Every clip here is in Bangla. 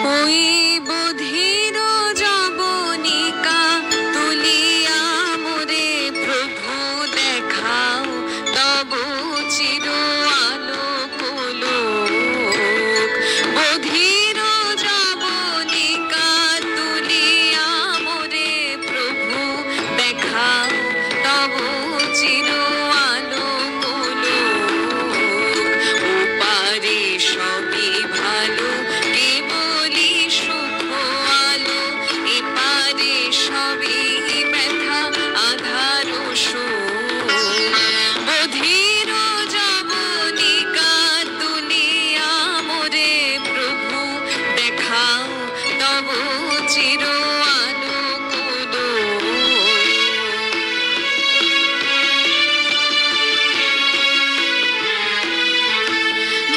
ওই বধির যবনিকা তুলিয়া মোরে প্রভু দেখাও তব চির আলোক লোক। বধির যবনিকা তুলিয়া মোরে প্রভু দেখাও তব চির আলোক লোক। ওপারে সবই ভালো কেবলই সুখ আলো, এপারে সবই ব্যথা আধার শোক। বধির যবনিকা তুলিয়া মোরে প্রভু দেখাও তব চির আলোক লোক।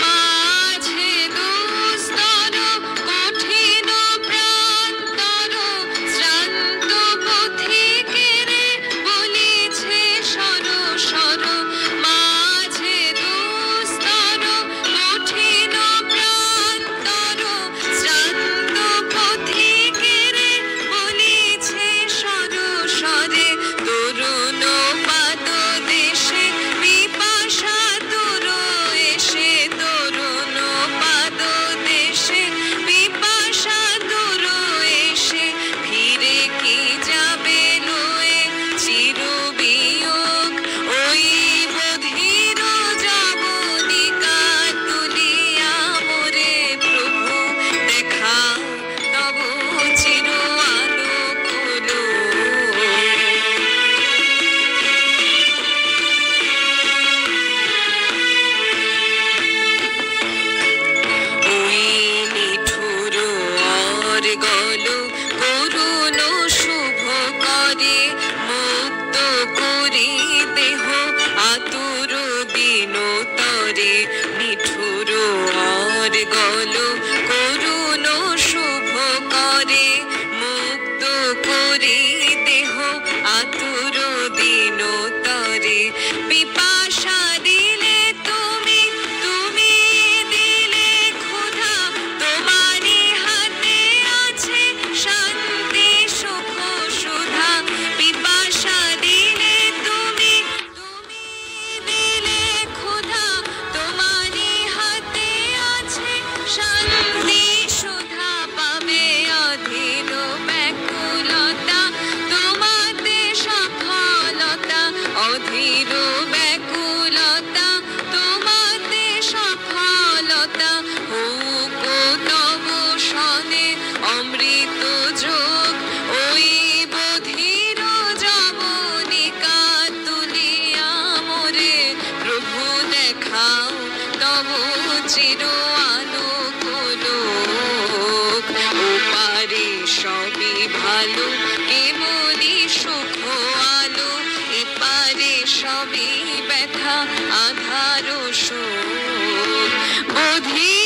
মাঝে দুস্তর কঠিন প্রান্তর শ্রান্ত পথিকেরে বলিছে সর সর। মাঝে দুস্তর কঠিন প্রান্তর শ্রান্ত পথিকেরে বলিছে সর সরে। তরুণ পাদ দেশে পিপাসা দূর এসে, তরুণ পাদ দেশে পিপাসা দূর এসে ফিরে কি যাবে লয়ে চির বিয়োগ। ওই বধির যবনিকা তুলিয়া মোরে প্রভু দেখাও তব চির আলোক লোক। ওই নিঠুর অর্গল করুণ শুভ করে মুক্ত করি দেহ আতুর দিনতরে। নিঠুর অর্গল করুণ শুভ করে মুক্ত করি দেহ আতুর দিনতরে। পিপাসা দিলে তুমি, তুমি দিলে ক্ষুধা, তোমারই হাতে আছে শান্তি সুখ সুধা। পিপাসা দিলে তুমি, তুমি দিলে ক্ষুধা, তোমারই হাতে আছে শান্তি সুধা। পাবে অধীর ব্যাকুলতা তোমাতে সফলতা, অধীর ব্যাকুলতা তোমাতে সফলতা। হোক তব সনে অমৃত যোগ। ওই বধির যবনিকা তুলিয়া মোরে প্রভু দেখাও তব চির আলোক লোক। ওপারে সবই ভালো কেবলই সুখ আলো, এপারে সবই ব্যথা আধার শোক। বধির